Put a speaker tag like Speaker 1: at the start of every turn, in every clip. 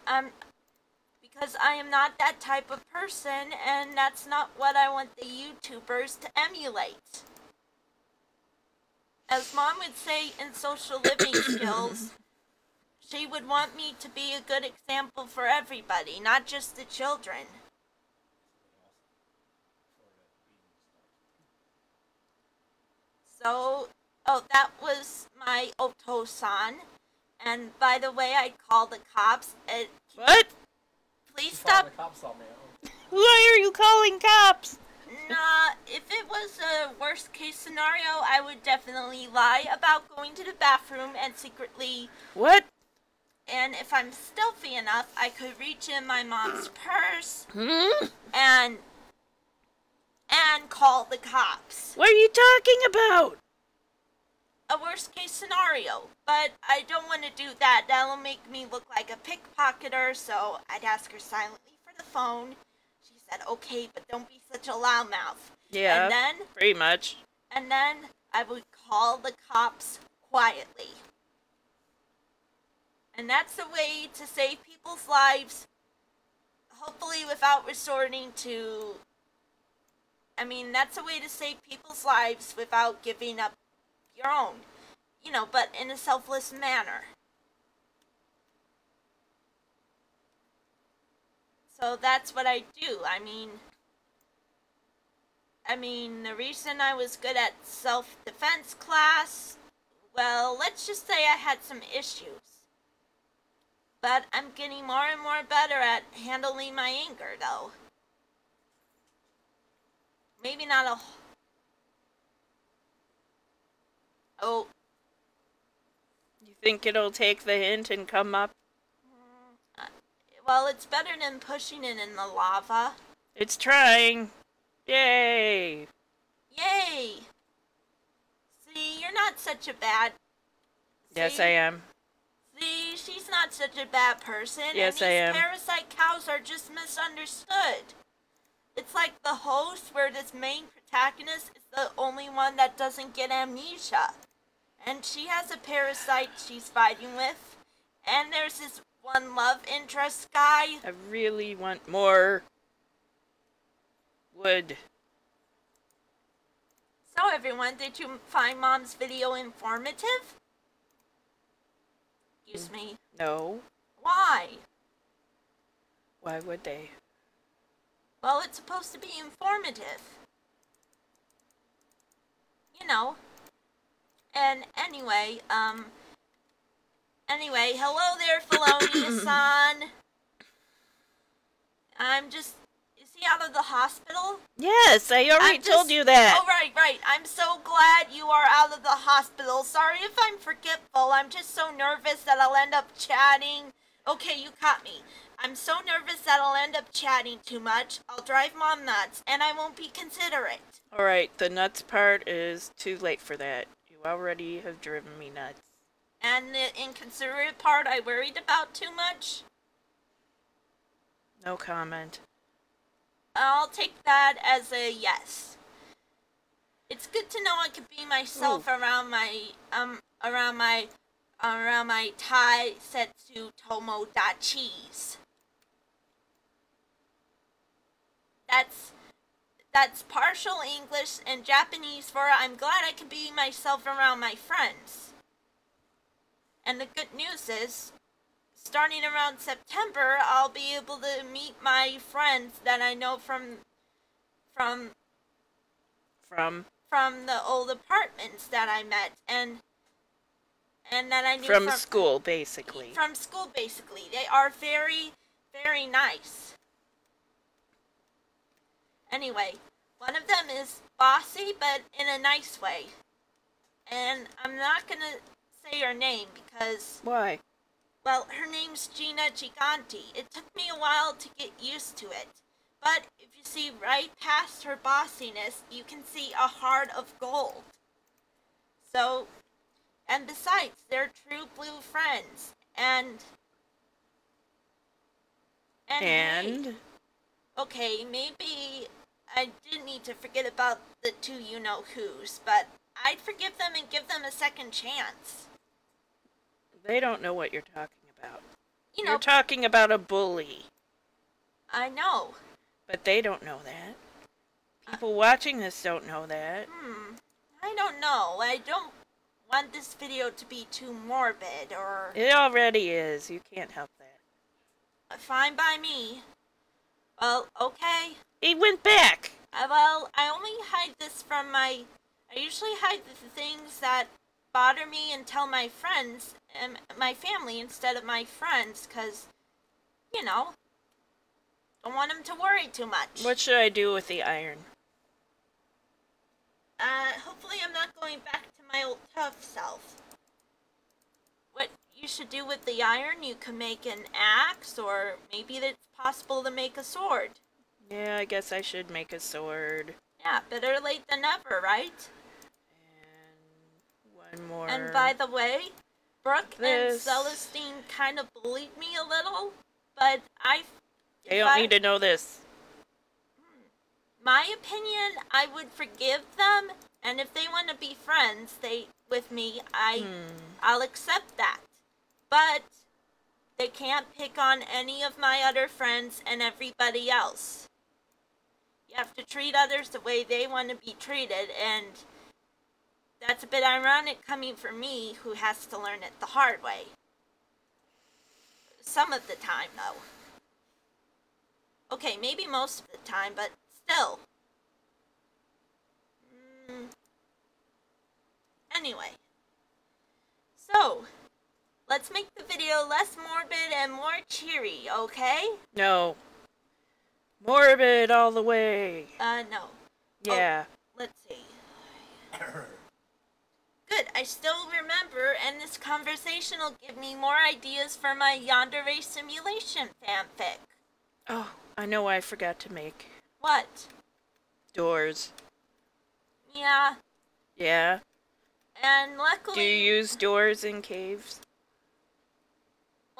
Speaker 1: I'm because I am not that type of person, and that's not what I want the YouTubers to emulate. As Mom would say in social living skills, she would want me to be a good example for everybody, not just the children. So, oh, that was my Oto-san. And by the way, I called the cops.
Speaker 2: What?
Speaker 1: Please stop.
Speaker 3: The cops on me.
Speaker 2: Why are you calling cops?
Speaker 1: Nah, if it was a worst case scenario, I would definitely lie about going to the bathroom and secretly...
Speaker 2: What?
Speaker 1: And if I'm stealthy enough, I could reach in my mom's purse
Speaker 2: Hmm?
Speaker 1: and call the cops.
Speaker 2: What are you talking about?
Speaker 1: A worst case scenario, but I don't want to do that. That'll make me look like a pickpocketer, so I'd ask her silently for the phone. She said, okay, but don't be such a loudmouth.
Speaker 2: Yeah,
Speaker 1: and then,
Speaker 2: pretty much.
Speaker 1: And then I would call the cops quietly. And that's the way to save people's lives, hopefully without resorting to... I mean, that's a way to save people's lives without giving up your own. You know, but in a selfless manner. So that's what I do. I mean, the reason I was good at self-defense class, well, let's just say I had some issues. But I'm getting more and more better at handling my anger, though. Maybe not a... Oh.
Speaker 2: You think it'll take the hint and come up?
Speaker 1: Well, it's better than pushing it in the lava.
Speaker 2: It's trying. Yay!
Speaker 1: Yay! See, you're not such a bad...
Speaker 2: Yes, I am.
Speaker 1: See, she's not such a bad person.
Speaker 2: Yes,
Speaker 1: and
Speaker 2: I am.
Speaker 1: These parasite cows are just misunderstood. It's like the host, where this main protagonist is the only one that doesn't get amnesia. And she has a parasite she's fighting with. And there's this one love interest guy.
Speaker 2: I really want more wood.
Speaker 1: So everyone, did you find Mom's video informative? Excuse me.
Speaker 2: No.
Speaker 1: Why?
Speaker 2: Why would they?
Speaker 1: Well, it's supposed to be informative. You know. And anyway, hello there, Felonious-san. Is he out of the hospital?
Speaker 2: Yes, I already told you that.
Speaker 1: Oh, right. I'm so glad you are out of the hospital. Sorry if I'm forgetful. I'm just so nervous that I'll end up chatting. Okay, you caught me. I'm so nervous that I'll end up chatting too much. I'll drive Mom nuts, and I won't be considerate.
Speaker 2: Alright, the nuts part is too late for that. You already have driven me nuts.
Speaker 1: And the inconsiderate part I worried about too much?
Speaker 2: No comment.
Speaker 1: I'll take that as a yes. It's good to know I can be myself around my Thai Setsu Tomodachi's. That's partial English and Japanese for I'm glad I can be myself around my friends. And the good news is, starting around September, I'll be able to meet my friends that I know from the old apartments that I met and that I knew
Speaker 2: from school, basically.
Speaker 1: From school, basically. They are very, very nice. Anyway, one of them is bossy, but in a nice way. And I'm not gonna say her name because...
Speaker 2: Why?
Speaker 1: Well, her name's Gina Giganti. It took me a while to get used to it. But if you see right past her bossiness, you can see a heart of gold. So, and besides, they're true blue friends. And? Hey, okay, maybe I did need to forget about the two you-know-whos, but I'd forgive them and give them a second chance.
Speaker 2: They don't know what you're talking about.
Speaker 1: You
Speaker 2: You're
Speaker 1: know,
Speaker 2: talking about a bully.
Speaker 1: I know.
Speaker 2: But they don't know that. People watching this don't know that.
Speaker 1: I don't know. I don't want this video to be too morbid or...
Speaker 2: It already is. You can't help that.
Speaker 1: Fine by me. Well, okay.
Speaker 2: He went back.
Speaker 1: Well, I only hide this from my... I usually hide the things that bother me and tell my friends and my family instead of my friends, because, you know, don't want them to worry too much.
Speaker 2: What should I do with the iron?
Speaker 1: Hopefully I'm not going back to my old tough self. What you should do with the iron, you can make an axe, or maybe it's possible to make a sword.
Speaker 2: Yeah, I guess I should make a sword.
Speaker 1: Yeah, better late than never, right?
Speaker 2: And one more.
Speaker 1: And by the way, Brooke and
Speaker 2: This.
Speaker 1: Celestine kind of bullied me a little, but
Speaker 2: They don't need to know this.
Speaker 1: My opinion, I would forgive them, and if they want to be friends, with me, I'll accept that. But they can't pick on any of my other friends and everybody else. You have to treat others the way they want to be treated, and that's a bit ironic coming from me, who has to learn it the hard way. Some of the time, though. Okay, maybe most of the time, but still. Anyway. So, let's make the video less morbid and more cheery, okay?
Speaker 2: No. Morbid all the way.
Speaker 1: No.
Speaker 2: Yeah.
Speaker 1: Oh, let's see. Good, I still remember, and this conversation will give me more ideas for my Yandere simulation fanfic.
Speaker 2: Oh, I know what I forgot to make.
Speaker 1: What?
Speaker 2: Doors.
Speaker 1: Yeah,
Speaker 2: Yeah?
Speaker 1: and luckily...
Speaker 2: Do you use doors in caves?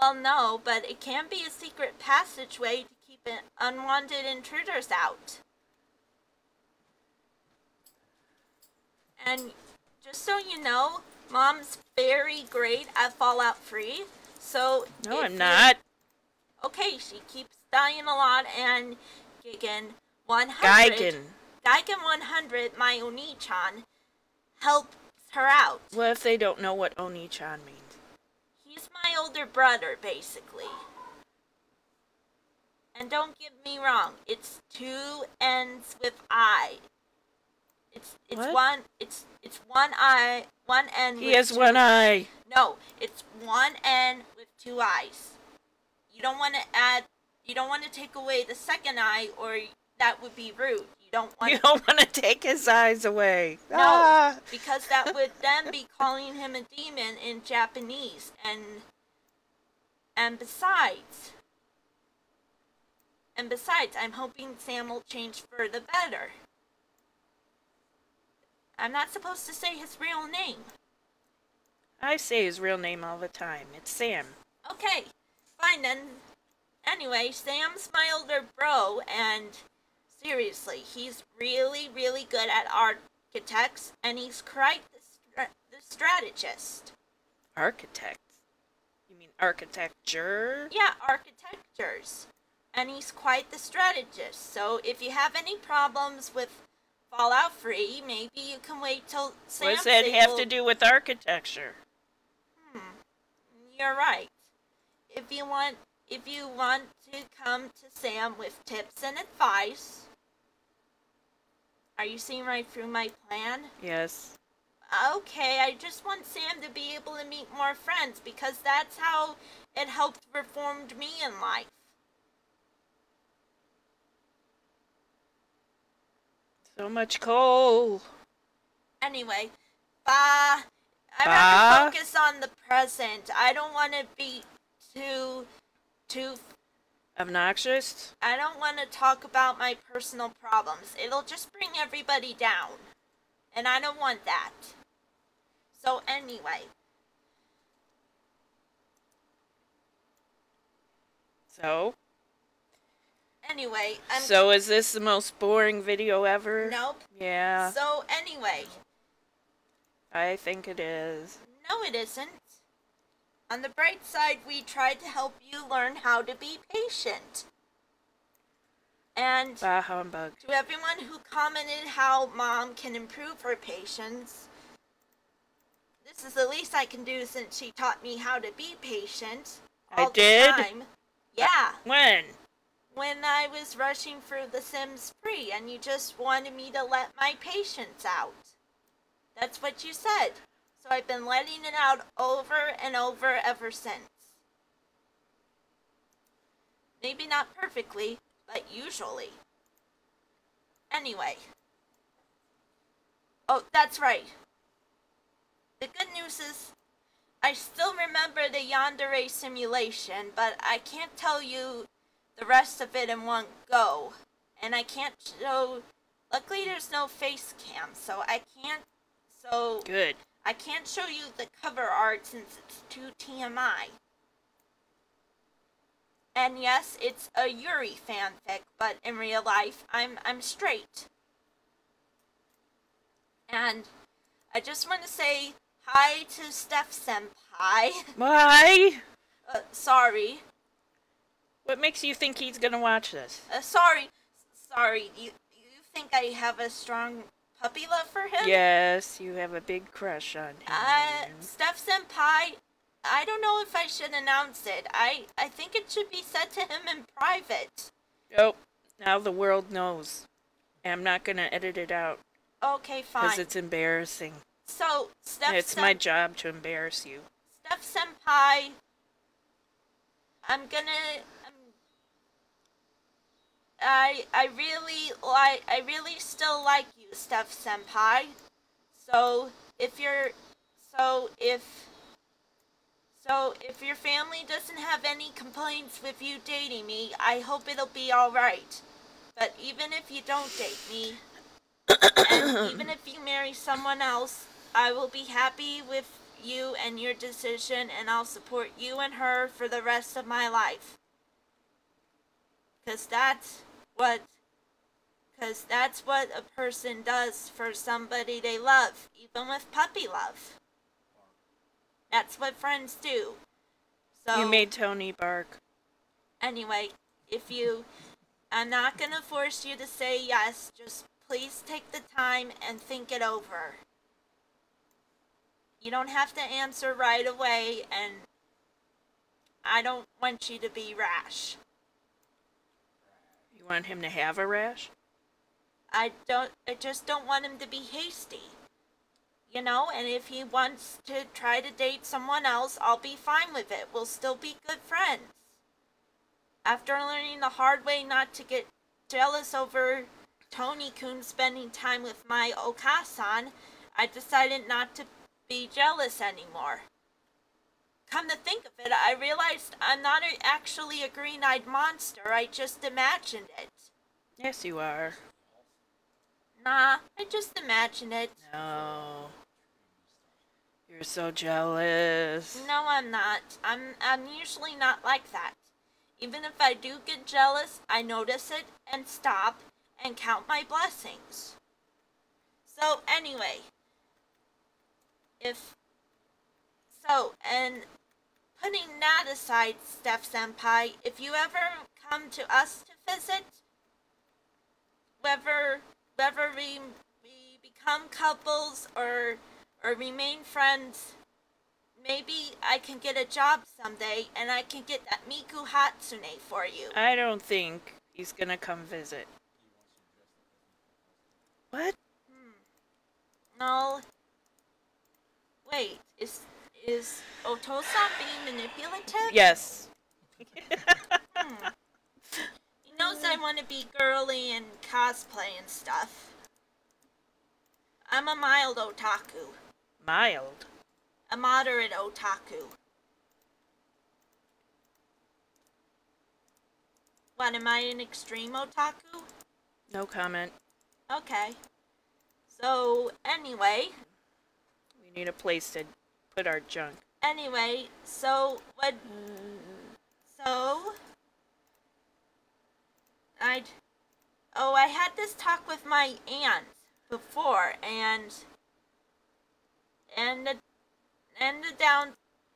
Speaker 1: Well, no, but it can be a secret passageway to keep unwanted intruders out. And just so you know, Mom's very great at Fallout 3, so...
Speaker 2: No, I'm not.
Speaker 1: Okay, she keeps dying a lot, and Gigan 100... Gaigan 100, my Oni-chan, helps her out.
Speaker 2: What if they don't know what Oni-chan means?
Speaker 1: He's my older brother, basically. And don't get me wrong, it's 2 N's with I. It's
Speaker 2: What?
Speaker 1: one I, one N.
Speaker 2: He has one eye.
Speaker 1: No, it's 1 N with 2 I's. You don't want to take away the second eye, or that would be rude.
Speaker 2: You don't want to take his eyes away.
Speaker 1: No,
Speaker 2: Ah!
Speaker 1: because that would then be calling him a demon in Japanese, and besides, I'm hoping Sam will change for the better. I'm not supposed to say his real name.
Speaker 2: I say his real name all the time. It's Sam.
Speaker 1: Okay, fine then. Anyway, Sam's my older bro, and seriously, he's really, really good at architects, and he's quite the strategist.
Speaker 2: Architect? You mean architecture?
Speaker 1: Yeah, architectures. And he's quite the strategist, so if you have any problems with Fallout 3, maybe you can wait till Sam...
Speaker 2: What does that have to do with architecture?
Speaker 1: You're right. If you want to come to Sam with tips and advice... Are you seeing right through my plan?
Speaker 2: Yes.
Speaker 1: Okay, I just want Sam to be able to meet more friends, because that's how it helped reformed me in life.
Speaker 2: So much coal.
Speaker 1: Anyway, I'd rather focus on the present. I don't want to be too
Speaker 2: obnoxious?
Speaker 1: I don't want to talk about my personal problems. It'll just bring everybody down. And I don't want that. So anyway.
Speaker 2: So?
Speaker 1: Anyway,
Speaker 2: So is this the most boring video ever?
Speaker 1: Nope.
Speaker 2: Yeah.
Speaker 1: So anyway.
Speaker 2: I think it is.
Speaker 1: No, it isn't. On the bright side, we tried to help you learn how to be patient. And
Speaker 2: Bah humbug.
Speaker 1: to everyone who commented how Mom can improve her patience, this is the least I can do since she taught me how to be patient all the time. Yeah.
Speaker 2: When?
Speaker 1: When I was rushing for The Sims Free and you just wanted me to let my patience out. That's what you said. So I've been letting it out over and over ever since. Maybe not perfectly, but usually. Anyway. Oh, that's right. The good news is, I still remember the yandere simulation, but I can't tell you the rest of it in one go. And I can't show... Luckily there's no face cam, so I can't...
Speaker 2: Good.
Speaker 1: I can't show you the cover art since it's too TMI. And yes, it's a Yuri fanfic, but in real life, I'm straight. And I just want to say hi to Steph Senpai.
Speaker 2: Why?
Speaker 1: Sorry.
Speaker 2: What makes you think he's gonna watch this?
Speaker 1: Sorry. You think I have a strong puppy love for him?
Speaker 2: Yes, you have a big crush on him.
Speaker 1: Steph Senpai, I don't know if I should announce it. I think it should be said to him in private.
Speaker 2: Oh, now the world knows. I'm not gonna edit it out.
Speaker 1: Okay, fine.
Speaker 2: Because it's embarrassing.
Speaker 1: So,
Speaker 2: It's my job to embarrass you.
Speaker 1: Steph Senpai, I really still like you, Steph Senpai. So if your family doesn't have any complaints with you dating me, I hope it'll be alright. But even if you don't date me, and even if you marry someone else, I will be happy with you and your decision, and I'll support you and her for the rest of my life. Because that's what a person does for somebody they love, even with puppy love. That's what friends do. So
Speaker 2: You made Tony bark.
Speaker 1: Anyway, I'm not gonna force you to say yes, just please take the time and think it over. You don't have to answer right away, and I don't want you to be rash.
Speaker 2: You want him to have a rash?
Speaker 1: I just don't want him to be hasty. You know, and if he wants to try to date someone else, I'll be fine with it. We'll still be good friends. After learning the hard way not to get jealous over Tony-kun spending time with my Okasan, I decided not to be jealous anymore. Come to think of it, I realized I'm not actually a green-eyed monster, I just imagined it.
Speaker 2: Yes, you are.
Speaker 1: Nah, I just imagined it.
Speaker 2: No. You're so jealous.
Speaker 1: No, I'm not. I'm usually not like that. Even if I do get jealous, I notice it and stop and count my blessings. So anyway, and putting that aside, Steph Senpai, if you ever come to us to visit, whether we become couples or remain friends, maybe I can get a job someday and I can get that Miku Hatsune for you.
Speaker 2: I don't think he's gonna come visit. What?
Speaker 1: No. Wait, is Otosan being manipulative?
Speaker 2: Yes.
Speaker 1: He knows I want to be girly and cosplay and stuff. I'm a mild otaku.
Speaker 2: Mild?
Speaker 1: A moderate otaku. What, am I an extreme otaku?
Speaker 2: No comment.
Speaker 1: Okay. So, anyway.
Speaker 2: We need a place to put our junk.
Speaker 1: Anyway, so, what... So... I had this talk with my aunt before, and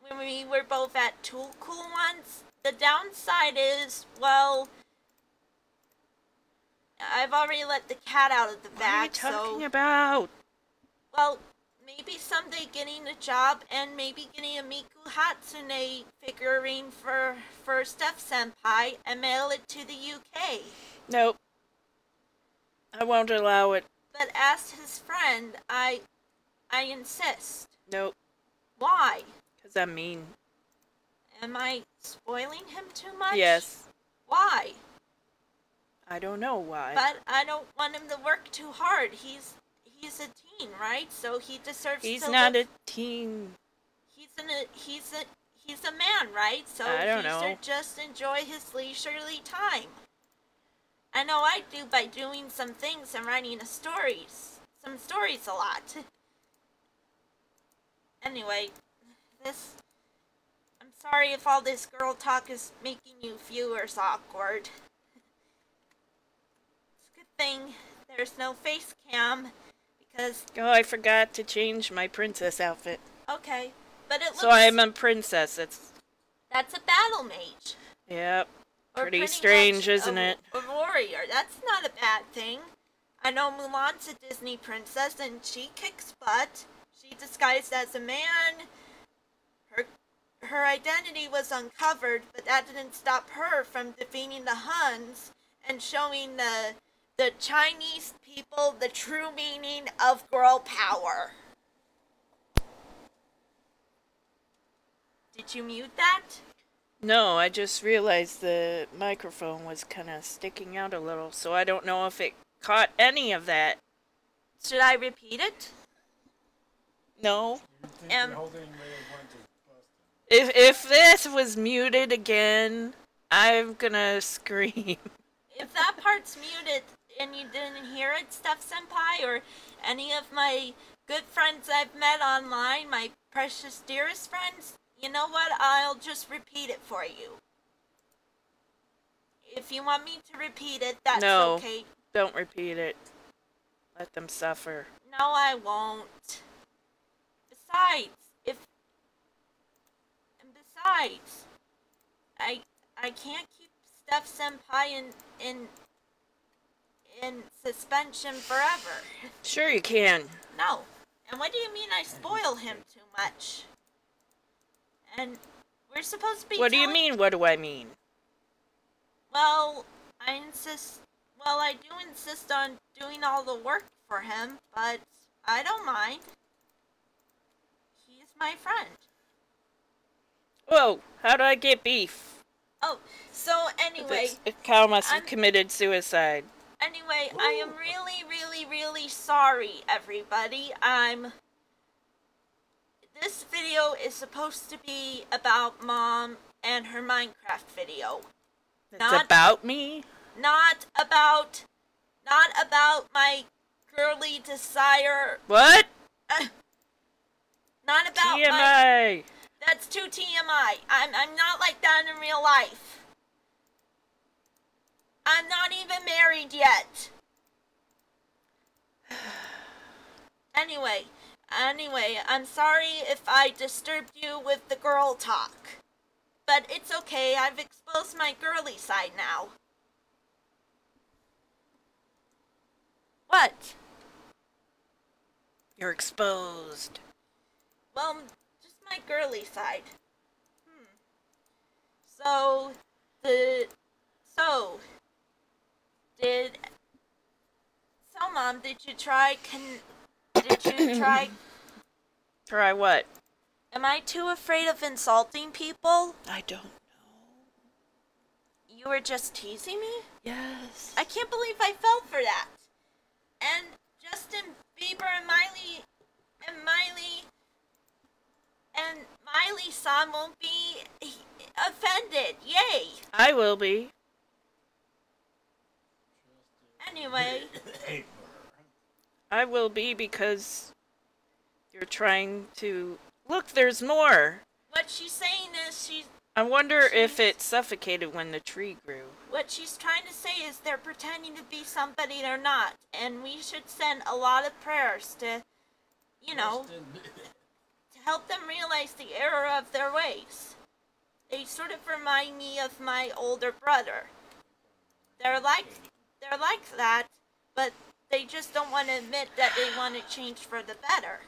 Speaker 1: when we were both at Tool Cool once. The downside is, well, I've already let the cat out of the bag,
Speaker 2: What are you talking about?
Speaker 1: Well, maybe someday getting a job and maybe getting a Miku Hatsune figurine for Steph Senpai and mail it to the UK.
Speaker 2: Nope. I won't allow it.
Speaker 1: But as his friend, I insist.
Speaker 2: Nope.
Speaker 1: Why?
Speaker 2: 'Cause I'm mean.
Speaker 1: Am I spoiling him too much?
Speaker 2: Yes.
Speaker 1: Why?
Speaker 2: I don't know why.
Speaker 1: But I don't want him to work too hard. He's a teen, right? So he deserves
Speaker 2: He's
Speaker 1: to
Speaker 2: not
Speaker 1: live.
Speaker 2: a teen.
Speaker 1: He's a man, right? So
Speaker 2: I don't
Speaker 1: he
Speaker 2: know.
Speaker 1: should just enjoy his leisurely time. I know I do by doing some things and writing some stories a lot. Anyway, I'm sorry if all this girl talk is making you viewers awkward. It's a good thing there's no face cam, because...
Speaker 2: Oh, I forgot to change my princess outfit.
Speaker 1: Okay, but it looks...
Speaker 2: So I'm a princess.
Speaker 1: That's a battle mage.
Speaker 2: Yep.
Speaker 1: Or
Speaker 2: Pretty strange,
Speaker 1: much
Speaker 2: isn't it?
Speaker 1: A warrior. That's not a bad thing. I know Mulan's a Disney princess and she kicks butt. She disguised as a man. Her identity was uncovered, but that didn't stop her from defeating the Huns and showing the Chinese people the true meaning of girl power. Did you mute that?
Speaker 2: No, I just realized the microphone was kind of sticking out a little, so I don't know if it caught any of that.
Speaker 1: Should I repeat it?
Speaker 2: No.
Speaker 1: Um,
Speaker 2: If this was muted again, I'm gonna scream.
Speaker 1: If that part's muted and you didn't hear it, Steph Senpai, or any of my good friends I've met online, my precious dearest friends, you know what? I'll just repeat it for you. If you want me to repeat it, that's okay.
Speaker 2: Don't repeat it. Let them suffer.
Speaker 1: No, I won't. Besides, I can't keep Steph Senpai in suspension forever.
Speaker 2: Sure you can.
Speaker 1: No. And what do you mean I spoil him too much? And we're supposed to be
Speaker 2: What do you mean, what do I mean?
Speaker 1: Well, I do insist on doing all the work for him, but I don't mind. He's my friend.
Speaker 2: Whoa, how do I get beef?
Speaker 1: Oh, so anyway...
Speaker 2: This cow must have committed suicide.
Speaker 1: Anyway, I am really, really, really sorry, everybody. This video is supposed to be about Mom and her Minecraft video.
Speaker 2: It's about me?
Speaker 1: Not about my girly desire.
Speaker 2: What?
Speaker 1: Not about
Speaker 2: TMI.
Speaker 1: That's too TMI. I'm not like that in real life. I'm not even married yet. Anyway, I'm sorry if I disturbed you with the girl talk. But it's okay, I've exposed my girly side now. What?
Speaker 2: You're exposed.
Speaker 1: Well, just my girly side. Mom, did you try
Speaker 2: Try what?
Speaker 1: Am I too afraid of insulting people?
Speaker 2: I don't know.
Speaker 1: You were just teasing me?
Speaker 2: Yes.
Speaker 1: I can't believe I fell for that. And Justin Bieber and Miley-san won't be offended. Yay!
Speaker 2: I will be.
Speaker 1: Anyway.
Speaker 2: I will be because you're trying to... Look, there's more!
Speaker 1: What she's saying is
Speaker 2: I wonder if it suffocated when the tree grew.
Speaker 1: What she's trying to say is they're pretending to be somebody they're not. And we should send a lot of prayers to, to help them realize the error of their ways. They sort of remind me of my older brother. They're like that, but they just don't want to admit that they want to change for the better.